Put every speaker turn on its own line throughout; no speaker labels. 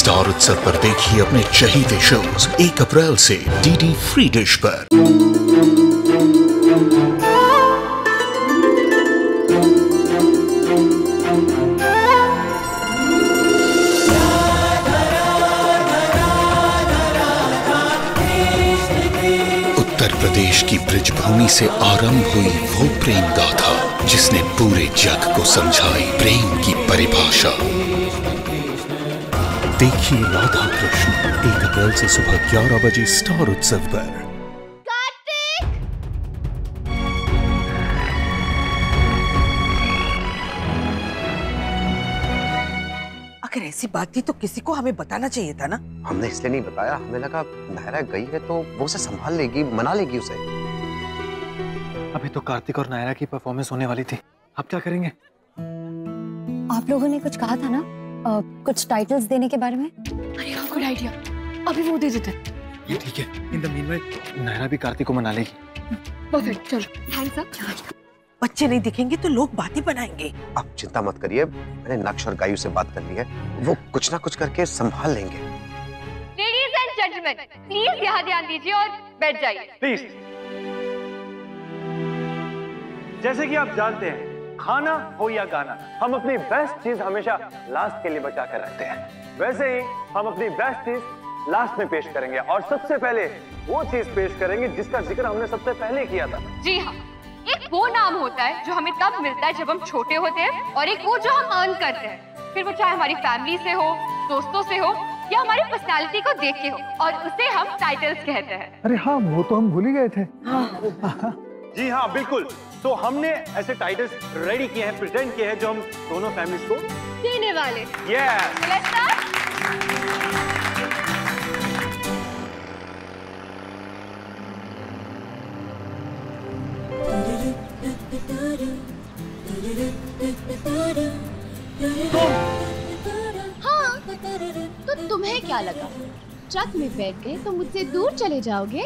Star उत्सव पर देखिए अपने चहीते शोज 1 अप्रैल से डीडी फ्री डिश पर। उत्तर प्रदेश की ब्रजभूमि से आरंभ हुई वो प्रेम गाथा जिसने पूरे जग को समझाई प्रेम की परिभाषा। देखिए राधा कृष्ण 1 अप्रैल से सुबह 11 बजे स्टार उत्सव पर।
अगर ऐसी बात थी तो किसी को हमें बताना चाहिए था ना।
हमने इसलिए नहीं बताया, हमें लगा नायरा गई है तो वो उसे संभाल लेगी, मना लेगी उसे।
अभी तो कार्तिक और नायरा की परफॉर्मेंस होने वाली थी, अब क्या करेंगे?
आप लोगों ने कुछ कहा था ना, कुछ टाइटल्स देने के बारे में।
अरे हाँ, गुड आइडिया, अभी वो दे देते हैं।
ये ठीक है। इन द मीनवाइल नायरा भी कार्तिक को मना लेगी।
परफेक्ट, चलो। Thanks up.
बच्चे नहीं दिखेंगे तो लोग बातें बनाएंगे।
आप चिंता मत करिए, मैंने नक्श और गायू से बात कर ली है, वो कुछ ना कुछ करके संभाल लेंगे।
लेडीज एंड जेंटलमैन, प्लीज यहाँ ध्यान दीजिए और बैठ जाइए।
प्लीज। जैसे कि आप जानते हैं, खाना हो या गाना, हम अपनी बेस्ट चीज हमेशा लास्ट के लिए बचा कर रखते हैं। वैसे ही हम अपनी बेस्ट चीज लास्ट में पेश करेंगे और सबसे पहले वो चीज पेश करेंगे जिसका जिक्र हमने सबसे पहले किया था।
जी हाँ, एक वो नाम होता है जो हमें तब मिलता है जब हम छोटे होते हैं, और एक वो जो हम अर्न करते हैं, फिर वो चाहे हमारी फैमिली से हो, दोस्तों से हो या हमारी पर्सनालिटी को देख के हो, और उसे हम टाइटल्स कहते हैं।
अरे हाँ, वो तो हम भूल ही गए थे। जी हाँ, बिल्कुल। तो हमने ऐसे टाइटल्स रेडी किए हैं, प्रेजेंट किए हैं जो हम दोनों फैमिलीज को
देने वाले।
यस।
Let's start.
हाँ, तो तुम्हें क्या लगा, ट्रक में बैठ गए तो मुझसे दूर चले जाओगे?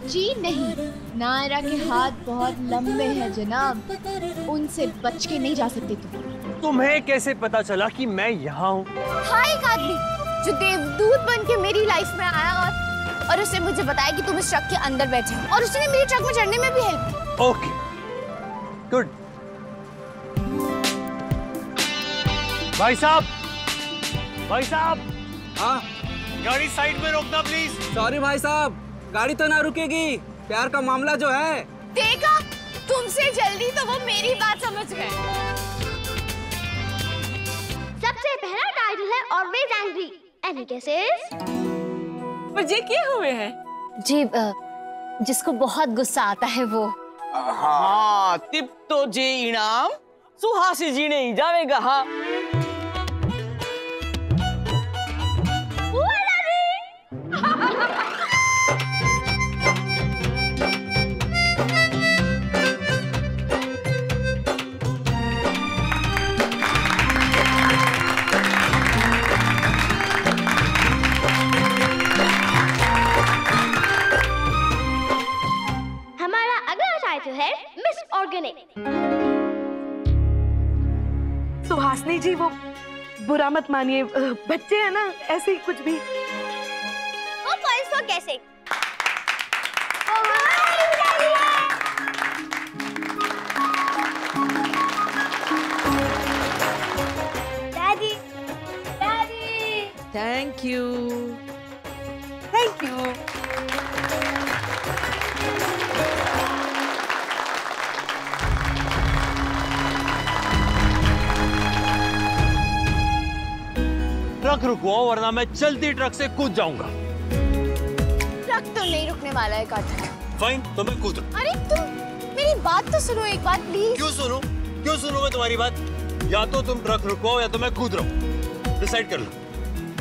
जी नहीं, नायरा के हाथ बहुत लंबे हैं जनाब, उनसे बच के नहीं जा सकते तुम।
तुम्हें कैसे पता चला कि मैं यहाँ हूँ?
हाँ, एक आदमी जो देवदूत बन के मेरी लाइफ में आया और उसने मुझे बताया कि तुम इस ट्रक के अंदर बैठे हो, और उसने मेरी ट्रक में चढ़ने में भी हेल्प की।
Okay, good. भाई साहब, भाई साहब।
हाँ,
गाड़ी साइड में रोकना प्लीज।
सॉरी भाई साहब, गाड़ी तो ना रुकेगी, प्यार का मामला जो है।
देखा, तुमसे जल्दी तो वो मेरी बात समझ गए।
सबसे पहला टाइटल है ऑलवेज एंग्री। Any guesses?
मुझे क्या हुए हैं?
जी, जिसको बहुत गुस्सा आता है वो।
हाँ, तिप तो जे इनाम सुहासी जी ने ही जावेगा। हाँ,
है मिस ऑर्गेनिक।
सुहासनी जी, वो बुरा मत मानिए, बच्चे हैं ना, ऐसे ही कुछ भी।
वो पॉइंट्स को कैसे? Daddy, daddy.
Thank you,
thank you.
Truck रुकवाओ वरना मैं चलती ट्रक से कूद जाऊंगा।
ट्रक तो नहीं रुकने वाला है कार्तिक।
फाइन, तो मैं कूद रहा।
अरे तुम मेरी बात तो सुनो एक बार प्लीज।
क्यों सुनूं? क्यों सुनूं मैं तुम्हारी बात? या तो तुम ट्रक रुकवाओ या तो मैं कूद रहा हूँ, डिसाइड कर लो।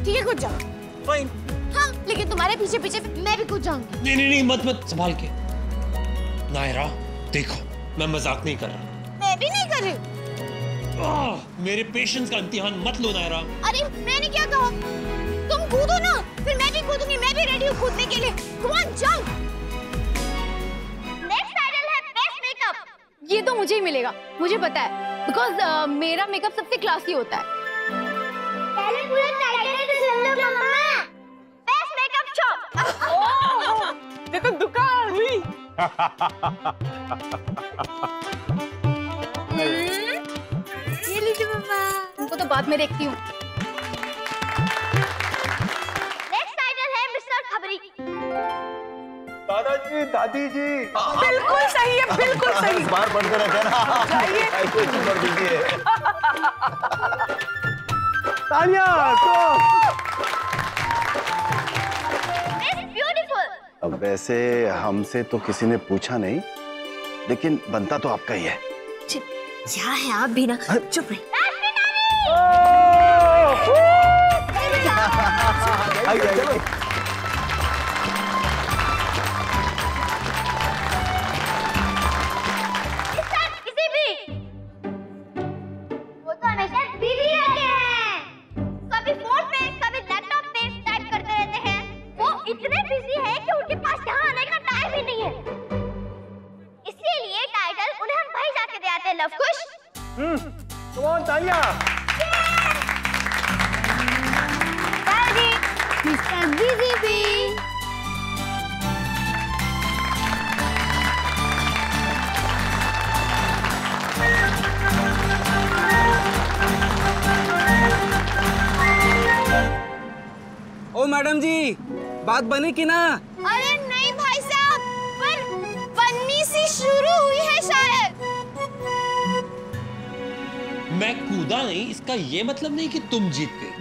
ठीक है, कूद जाओ।
फाइन।
हाँ, लेकिन तुम्हारे पीछे पीछे मैं भी कूद जाऊंगी।
नहीं नहीं नहीं, मत मत, संभाल के। नायरा देखो, मैं मजाक नहीं कर रहा।
मैं भी नहीं कर रही।
मेरे पेशेंस का इम्तिहान मत लो नायरा।
अरे मैंने क्या कहा? तुम कूदो ना, फिर मैं भी कूदूंगी। मैं भी रेडी हूँ कूदने के लिए। Come on, jump.
Next title है बेस्ट मेकअप।
ये तो मुझे ही मिलेगा, मुझे पता है, बिकॉज मेरा मेकअप सबसे क्लासी होता है।
पहले पूरा टाइटल
ये लीजिए मम्मा।
तुमको तो बाद में देखती हूँ।
नेक्स्ट टाइटल है मिस्टर खबरी।
दादाजी, दादी जी।
बिल्कुल सही है, बिल्कुल सही।
बार पढ़ते रहते हैं ना।
जाइए।
ऐसे पढ़ दीजिए।
तालियां।
अब वैसे हमसे तो किसी ने पूछा नहीं, लेकिन बनता तो आपका ही है।
क्या है आप भी ना चुप रही।
किसी भी वो तो हमेशा बिजी रहते हैं, कभी फोन पे कभी लैपटॉप पे टाइप करते रहते हैं। वो इतने बिजी हैं कि उनके पास यहाँ आने का टाइम ही नहीं है। इसीलिए टाइटल उन्हें हम भाई जाके दे आते हैं। लव कुश।
कौन तालियां?
मिस्टर बिजी भी।
ओ मैडम जी, बात बनी कि ना?
अरे नहीं भाई साहब, पर बननी सी शुरू हुई है शायद।
मैं कूदा नहीं, इसका ये मतलब नहीं कि तुम जीत गए।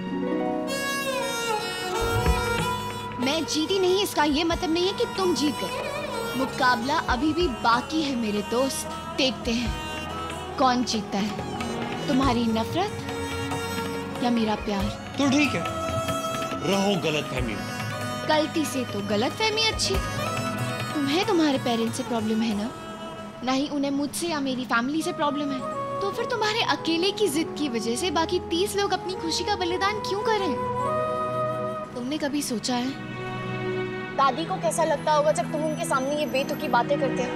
मैं जीती नहीं, इसका ये मतलब नहीं है कि तुम जीत गए। मुकाबला अभी भी बाकी है मेरे दोस्त। देखते हैं कौन जीतता है, तुम्हारी नफरत या मेरा प्यार।
तो ठीक है, रहो गलतफहमी में।
गलती से तो गलतफहमी अच्छी। तुम्हें तुम्हारे पेरेंट्स से प्रॉब्लम है ना, ना ही उन्हें मुझसे या मेरी फैमिली से प्रॉब्लम है। तो फिर तुम्हारे अकेले की जिद की वजह से बाकी 30 लोग अपनी खुशी का बलिदान क्यों करें? तुमने कभी सोचा है
दादी को कैसा लगता होगा जब तुम उनके सामने ये बेतुकी बातें करते हो?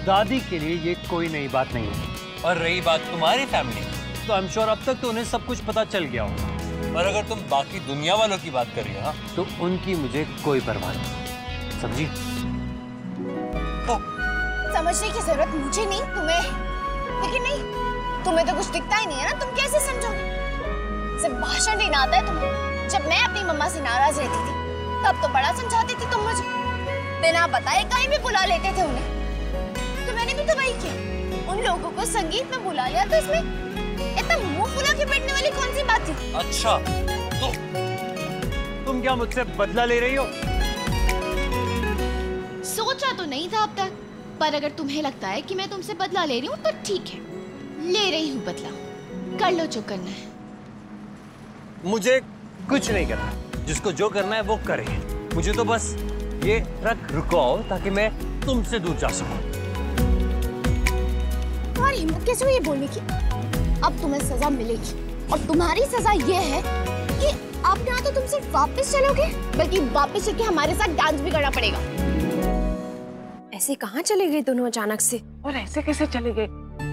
दादी के लिए ये कोई नई बात नहीं है। और रही बात तुम्हारी फैमिली, तो आई एम श्योर अब तक तो उन्हें सब कुछ पता चल गया होगा। और अगर तुम बाकी दुनिया वालों की बात कर रही हो तो उनकी मुझे कोई परवाह नहीं, समझी?
समझने की जरूरत मुझे नहीं, तुम्हें। लेकिन नहीं, तुम्हें तो कुछ दिखता ही नहीं है ना, तुम कैसे समझोगे? सिर्फ भाषण देना आता है तुम्हें। जब मैं अपनी मम्मा से नाराज रहती थी तब तो बड़ा समझाती थी तुम मुझे, बिना बताए कहीं भी बुला लेते थे उन्हें। तो मैंने भी तो वही किया, उन लोगों को संगीत में बुला लिया। तो इसमें इतना मुंह फुला के बैठने वाली कौन सी बात थी?
अच्छा, तो तुम क्या मुझसे बदला ले रही हो?
सोचा तो नहीं था अब तक, पर अगर तुम्हें लगता है कि मैं तुमसे बदला ले रही हूँ तो ठीक है, ले रही हूँ बदला। कर लो जो करना है।
मुझे कुछ नहीं करना, जिसको जो करना है वो करे। मुझे तो बस ये ट्रक रुकाओ ताकि मैं तुमसे दूर जा सकूं।
तुम्हारी हिम्मत कैसे हुई ये बोलने की? अब तुम्हें सजा मिलेगी, और तुम्हारी सजा ये है कि अब ना तो तुम सिर्फ वापस चलोगे, बल्कि वापस चल के हमारे साथ डांस भी करना पड़ेगा। ऐसे कहाँ चले गए दोनों अचानक से?
और ऐसे कैसे चले गए?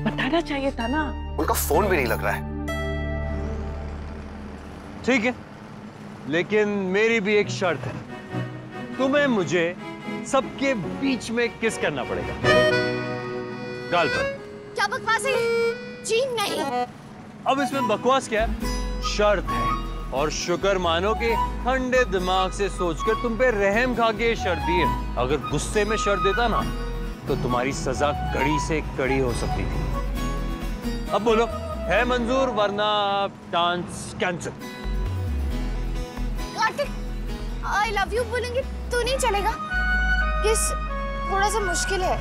बताना चाहिए था ना।
उनका फोन भी नहीं लग रहा है।
ठीक है, लेकिन मेरी भी एक शर्त है। तुम्हें मुझे सबके बीच में किस करना पड़ेगा, गाल पर।
क्या बकवास है? जी नहीं।
अब इसमें बकवास क्या है? शर्त है, और शुक्र मानो कि ठंडे दिमाग से सोचकर तुम पे रहम खा के शर्त दी है। अगर गुस्से में शर्त देता ना तो तुम्हारी सजा कड़ी से कड़ी हो सकती थी। अब बोलो, है मंजूर, वरना dance cancel.
Kartik, I love you बोलेंगे तो नहीं चलेगा? किस थोड़ा सा मुश्किल है।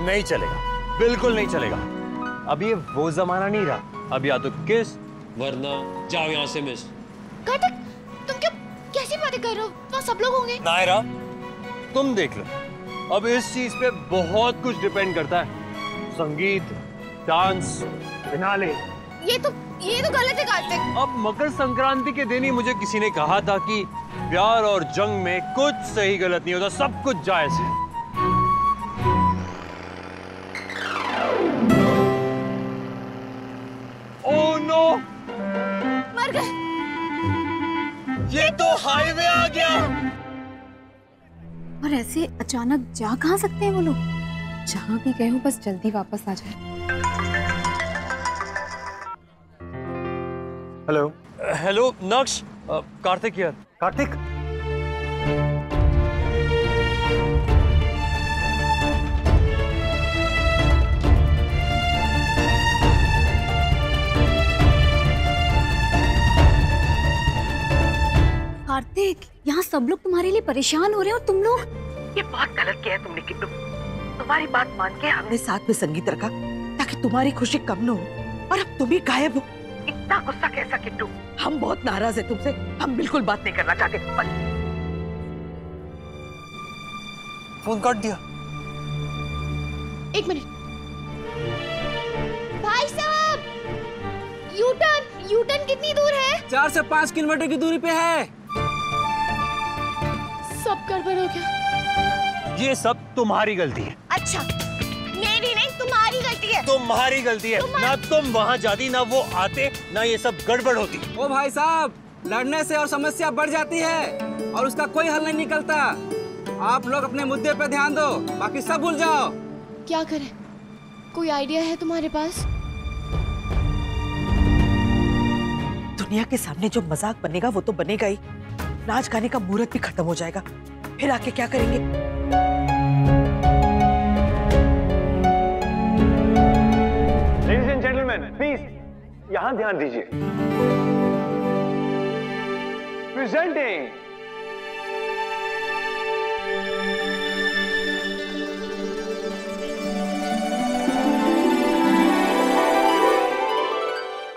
नहीं चलेगा, बिल्कुल नहीं चलेगा। अब ये वो जमाना नहीं रहा। अब या तो किस,
वरना जाओ यहाँ से मिस।
कार्तिक, तुम क्या कैसी बातें कर रहे हो? वहाँ सब लोग होंगे।
नायरा, तुम देख लो, अब इस चीज पे बहुत कुछ डिपेंड करता है। संगीत, डांस, फिनाले।
ये तो गलत है कार्तिक।
अब मकर संक्रांति के दिन ही मुझे किसी ने कहा था कि प्यार और जंग में कुछ सही गलत नहीं होता, सब कुछ जायज है। ओह नो,
मर गए।
ये तो हाईवे आ गया।
और ऐसे अचानक जा कहाँ सकते हैं वो लोग? जहाँ भी गए हो बस जल्दी वापस आ जाए।
हेलो
हेलो नक्श, कार्तिक यार।
कार्तिक,
कार्तिक, यहाँ सब लोग तुम्हारे लिए परेशान हो रहे हो। तुम लोग
ये बहुत गलत किया है तुमने किट्टू। तुम्हारी बात मान के हमने साथ में संगीत रखा ताकि तुम्हारी खुशी कम न हो, और अब तुम ही गायब हो। इतना गुस्सा कैसा किट्टू? हम बहुत नाराज है तुमसे, हम बिल्कुल बात नहीं करना चाहते।
फोन काट दिया।
एक मिनट भाई साहब, यूटर्न कितनी दूर है?
4 से 5 किलोमीटर की दूरी पे है।
सब गड़बड़ हो गया।
ये सब तुम्हारी गलती है।
अच्छा, मेरी नहीं, तुम्हारी गलती है।
तुम्हारी गलती है। ना तुम वहाँ जाती, ना वो आते, ना ये सब गड़बड़ होती।
ओ भाई साहब, लड़ने से और समस्या बढ़ जाती है और उसका कोई हल नहीं निकलता। आप लोग अपने मुद्दे पे ध्यान दो, बाकी सब भूल जाओ।
क्या करें? कोई आइडिया है तुम्हारे पास?
दुनिया के सामने जो मजाक बनेगा वो तो बनेगा ही। नाच गाने का मुहूर्त भी खत्म हो जाएगा, फिर आके क्या करेंगे?
लेडीज एंड जेंटलमैन, प्लीज यहां ध्यान दीजिए। प्रेजेंटिंग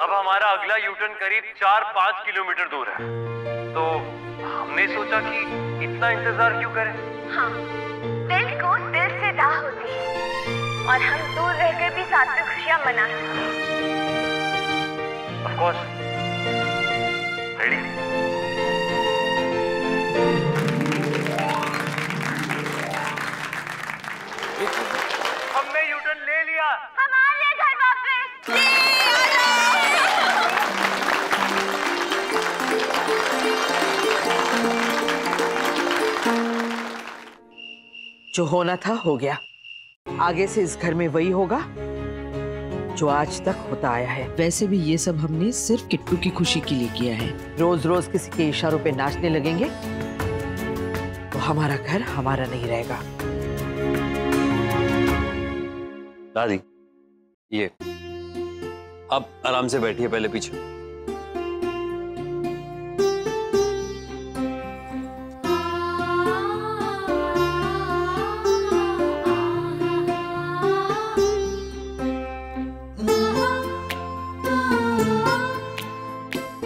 अब हमारा अगला यूटर्न करीब 4-5 किलोमीटर दूर है, तो हमने सोचा कि इतना इंतजार क्यों करें।
हाँ, दिल को दिल से राह होती है और हम दूर रहकर भी साथ में खुशियां मना सकते हैं।
Of course, ready? हमने यूटर्न ले लिया।
हमारे घर वापस
जो होना था हो गया। आगे से इस घर में वही होगा जो आज तक होता आया है।
वैसे भी ये सब हमने सिर्फ किट्टू की खुशी के लिए किया है।
रोज रोज किसी के इशारों पे नाचने लगेंगे तो हमारा घर हमारा नहीं रहेगा।
दादी, ये अब आराम से बैठिए, पहले पीछे।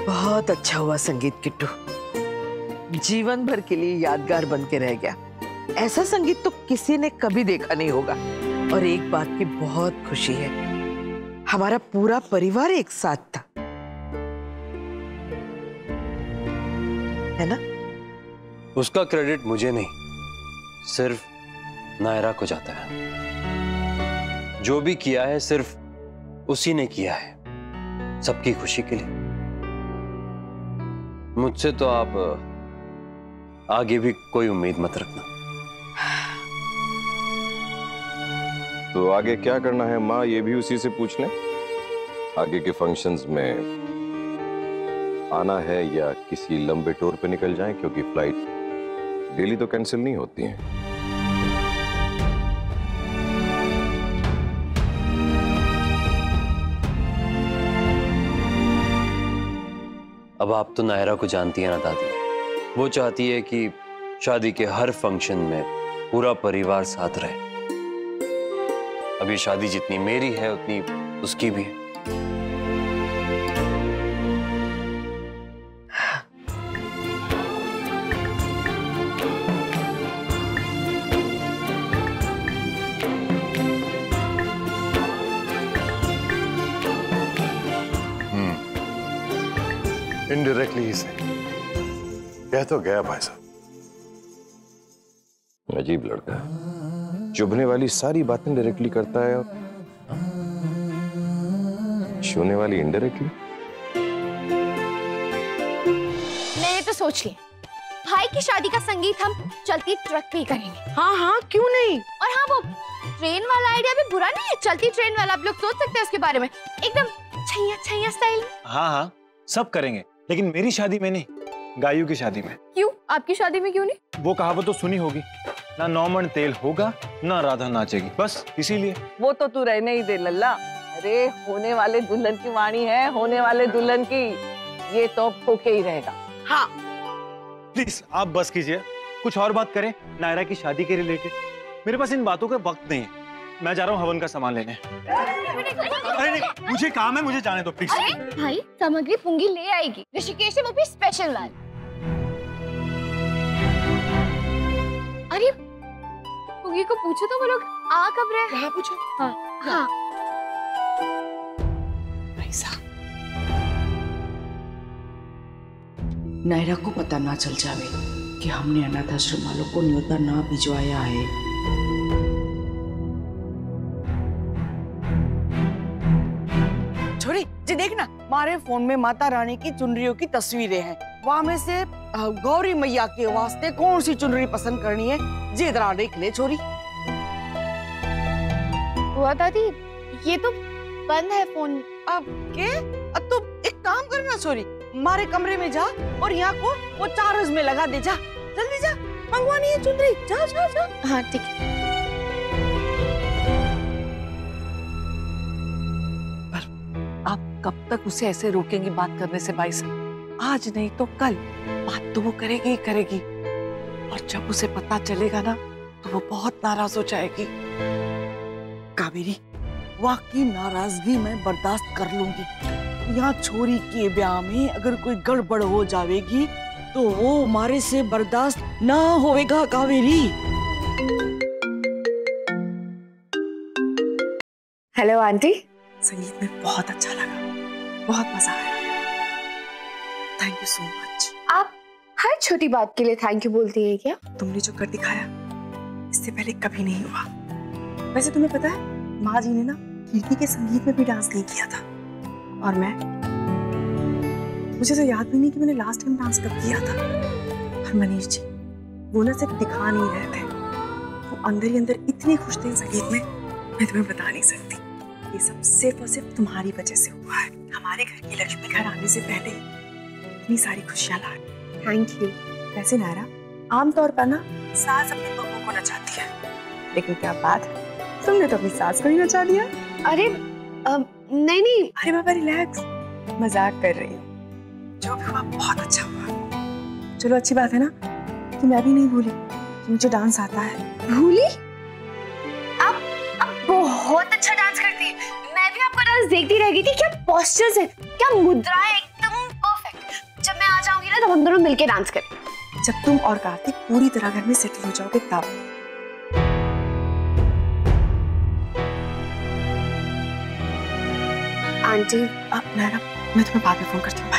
बहुत अच्छा हुआ संगीत किट्टू, जीवन भर के लिए यादगार बन के रह गया। ऐसा संगीत तो किसी ने कभी देखा नहीं होगा। और एक बात की बहुत खुशी है, हमारा पूरा परिवार एक साथ था, है ना?
उसका क्रेडिट मुझे नहीं, सिर्फ नायरा को जाता है। जो भी किया है सिर्फ उसी ने किया है, सबकी खुशी के लिए। मुझसे तो आप आगे भी कोई उम्मीद मत रखना।
तो आगे क्या करना है माँ, ये भी उसी से पूछ लें। आगे के फंक्शंस में आना है या किसी लंबे टूर पे निकल जाएं, क्योंकि फ्लाइट डेली तो कैंसिल नहीं होती हैं।
अब आप तो नायरा को जानती है ना दादी, वो चाहती है कि शादी के हर फंक्शन में पूरा परिवार साथ रहे। अब ये शादी जितनी मेरी है उतनी उसकी भी है।
इनडायरेक्टली ही सही कह तो गया भाई साहब। अजीब लड़का है, चुभने वाली सारी बातें डायरेक्टली करता है और छूने वाली इनडायरेक्टली।
मैंने तो सोच लिया,
भाई की शादी का संगीत हम चलती ट्रक पे ही करेंगे।
हाँ हाँ क्यों नहीं।
और हाँ, वो ट्रेन वाला आइडिया भी बुरा नहीं है, चलती ट्रेन वाला, आप लोग सोच सकते हैं उसके बारे में, एकदम छैया छैया स्टाइल।
हाँ हाँ सब करेंगे, लेकिन मेरी शादी में नहीं, गायू की शादी में।
क्यों? आपकी शादी में क्यों नहीं?
वो कहावत तो सुनी होगी, ना 9 मन तेल होगा ना राधा नाचेगी, बस इसीलिए।
वो तो तू रहने ही दे लल्ला। अरे होने वाले दुल्हन की वाणी है, होने वाले दुल्हन की, ये तो होके ही रहेगा। हाँ
प्लीज आप बस कीजिए, कुछ और बात करें नायरा की शादी के रिलेटेड। मेरे पास इन बातों का वक्त नहीं है, मैं जा रहा हूँ हवन का सामान लेने। अरे नहीं, मुझे काम है, मुझे जाने दो प्लीज।
भाई सामग्री पुंगी ले आएगी ऋषिकेश से, वो भी स्पेशल वाली। अरे पुंगी को पूछो तो वो लोग आ कब रहे? हाँ पूछो। हाँ हाँ।
नायरा को पता ना चल जावे कि हमने अनाथ आश्रम वालों को न्योता ना भिजवाया है।
छोरी जी देखना, हमारे फोन में माता रानी की चुनरियों की तस्वीरें हैं, वहाँ में से गौरी मैया के वास्ते कौन सी चुनरी पसंद करनी है, जी इधर देख ले छोरी।
हुआ दादी, ये तो बंद है फोन।
अब के? अब तो एक काम करना छोरी, हमारे कमरे में जा और यहाँ को वो चार्ज में लगा दे, जा जल्दी जा, मंगवानी है चुनरी, जा जा जा।
हाँ ठीक है।
आप कब तक उसे ऐसे रोकेंगी बात करने से भाई साहब? आज नहीं तो कल बात तो वो करेगी ही करेगी, और जब उसे पता चलेगा ना तो वो बहुत नाराज हो जाएगी।
कावेरी, वाकई नाराजगी मैं बर्दाश्त कर लूंगी, यहाँ छोरी के ब्याह में अगर कोई गड़बड़ हो जाएगी तो वो हमारे से बर्दाश्त ना होएगा कावेरी।
Hello aunty.
संगीत में बहुत अच्छा लगा, बहुत मजा आया, थैंक यू सो मच।
आप हर छोटी बात के लिए थैंक यू बोलती है क्या?
तुमने जो कर दिखाया इससे पहले कभी नहीं हुआ। वैसे तुम्हें पता है माँ जी ने ना कीर्ति के संगीत में भी डांस नहीं किया था, और मुझे तो याद भी नहीं कि मैंने लास्ट टाइम डांस कब किया था। और मनीष जी वो ना सिर्फ दिखा नहीं रहे थे, वो अंदर ही अंदर इतने खुश थे संगीत में, मैं तुम्हें बता नहीं सकती। ये सब सिर्फ और सिर्फ तुम्हारी वजह से हुआ है। हमारे घर की लक्ष्मी घर आने से पहले इतनी सारी खुशियां ला।
Thank you.
वैसे नायरा, आमतौर पर ना सास अपनी बहू को नचाती है, लेकिन क्या बात है, तुमने तो अपनी सास को ही नचा दिया।
अरे नहीं।
अरे बाबा रिलैक्स, मजाक कर रही हूँ। जो भी हुआ बहुत अच्छा हुआ। चलो अच्छी बात है ना कि मैं भी नहीं भूली कि मुझे डांस आता है।
भूली? आप बहुत अच्छा डांस करती है, मैं भी आपका डांस देखती रह गई थी। क्या पोस्चर्स है, क्या मुद्रा है, एकदम परफेक्ट। जब मैं आ जाऊंगी ना तो हम दोनों मिलके डांस करेंगे।
जब तुम और कार्तिक पूरी तरह घर में सेटल हो जाओगे तब।
आंटी,
नायरा मैं तुम्हें बाद में फोन करती हूँ।